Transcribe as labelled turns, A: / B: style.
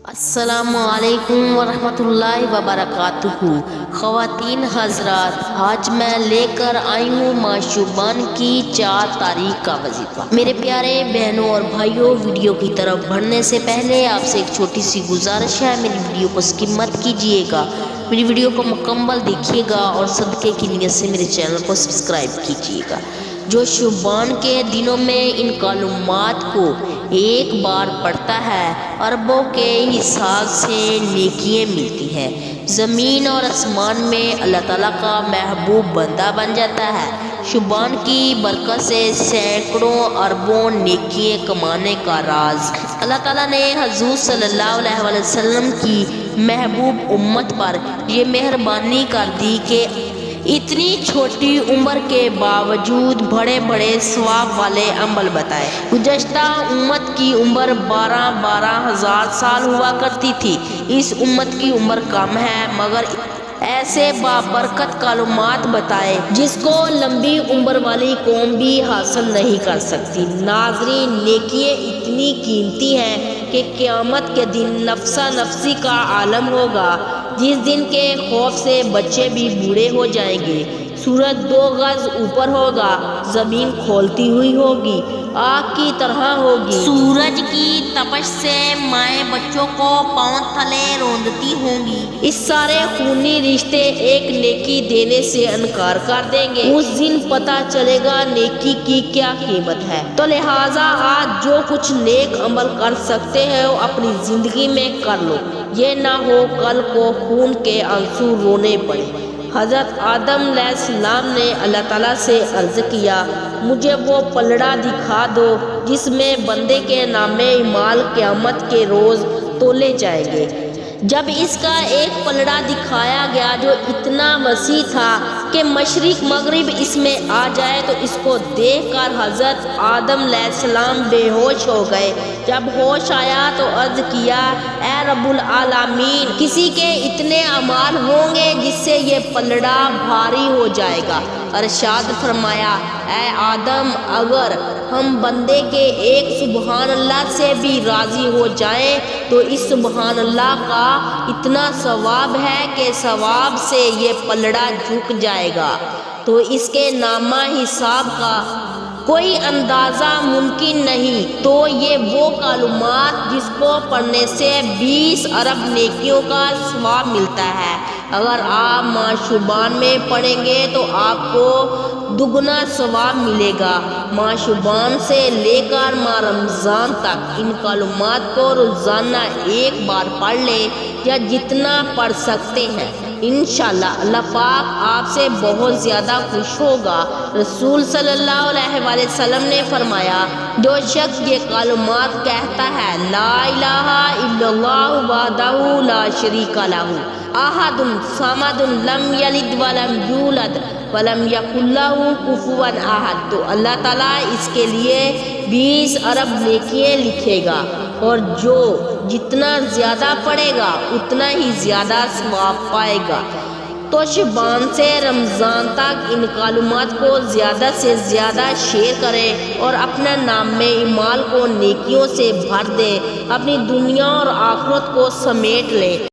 A: السلام علیکم ورحمۃ اللہ وبرکاتہ۔ خواتین حضرات، آج میں لے کر آئی ہوں ماہ شعبان کی 4 تاریخ کا وظیفہ۔ میرے پیارے بہنوں اور بھائیوں، ویڈیو کی طرف بڑھنے سے پہلے آپ سے ایک چھوٹی سی گزارش ہے، میری ویڈیو کو اسکپ مت کیجیے گا، میری ویڈیو کو مکمل دیکھیے گا اور صدقے کی نیت سے میرے چینل کو سبسکرائب کیجیے گا۔ جو شعبان کے دنوں میں ان کلمات کو ایک بار پڑھتا ہے، اربوں کے حساب سے نیکیاں ملتی ہے، زمین اور آسمان میں اللہ تعالیٰ کا محبوب بندہ بن جاتا ہے۔ شعبان کی برکت سے سینکڑوں اربوں نیکیاں کمانے کا راز اللہ تعالیٰ نے حضور صلی اللہ علیہ وسلم کی محبوب امت پر یہ مہربانی کر دی کہ اتنی چھوٹی عمر کے باوجود بڑے بڑے ثواب والے عمل بتائے۔ گزشتہ امت کی عمر 12,000 سال ہوا کرتی تھی، اس امت کی عمر کم ہے، مگر ایسے بابرکت کلمات بتائے جس کو لمبی عمر والی قوم بھی حاصل نہیں کر سکتی۔ ناظرین، نیکیاں اتنی قیمتی ہیں کہ قیامت کے دن نفسا نفسی کا عالم ہوگا، جس دن کے خوف سے بچے بھی بوڑھے ہو جائیں گے۔ سورج 2 گز اوپر ہوگا، زمین کھولتی ہوئی ہوگی، آگ کی طرح ہوگی، سورج کی تپش سے مائیں بچوں کو پاؤں تلے روندتی ہوں گی۔ اس سارے خونی رشتے ایک نیکی دینے سے انکار کر دیں گے، اس دن پتہ چلے گا نیکی کی کیا قیمت ہے۔ تو لہٰذا آج جو کچھ نیک عمل کر سکتے ہیں وہ اپنی زندگی میں کر لو، یہ نہ ہو کل کو خون کے آنسو رونے پڑے۔ حضرت آدم علیہ السلام نے اللہ تعالیٰ سے عرض کیا، مجھے وہ پلڑا دکھا دو جس میں بندے کے نام اعمال قیامت کے روز تولے جائیں گے۔ جب اس کا ایک پلڑا دکھایا گیا جو اتنا وسیع تھا کہ مشرق مغرب اس میں آ جائے، تو اس کو دیکھ کر حضرت آدم علیہ السلام بے ہوش ہو گئے۔ جب ہوش آیا تو عرض کیا، اے رب العالمین، کسی کے اتنے اعمال ہوں گے جس سے یہ پلڑا بھاری ہو جائے گا۔ ارشاد فرمایا، اے آدم، اگر ہم بندے کے ایک سبحان اللہ سے بھی راضی ہو جائیں تو اس سبحان اللہ کا اتنا ثواب ہے کہ ثواب سے یہ پلڑا جھک جائے گا، تو اس کے نامہ حساب کا کوئی اندازہ ممکن نہیں۔ تو یہ وہ کلمات جس کو پڑھنے سے 20 ارب نیکیوں کا ثواب ملتا ہے۔ اگر آپ ماہ شعبان میں پڑھیں گے تو آپ کو دگنا ثواب ملے گا۔ ماہ شعبان سے لے کر ماہ رمضان تک ان کلمات کو روزانہ ایک بار پڑھ لیں یا جتنا پڑھ سکتے ہیں، انشاءاللہ اللہ پاک آپ سے بہت زیادہ خوش ہوگا۔ رسول صلی اللہ علیہ وسلم نے فرمایا، جو شخص یہ کلمات کہتا ہے، لا الہ الا اللہ وحدہ لا شریک لہ، احد صمد لم یلد ولم یولد ولم یکن لہ کفوا احد، تو اللہ تعالیٰ اس کے لیے 20 ارب نیکیاں لکھے گا، اور جو جتنا زیادہ پڑھے گا اتنا ہی زیادہ ثواب پائے گا۔ تو شعبان سے رمضان تک ان کلمات کو زیادہ سے زیادہ شیئر کریں اور اپنا نام اعمال کو نیکیوں سے بھر دیں، اپنی دنیا اور آخرت کو سمیٹ لیں۔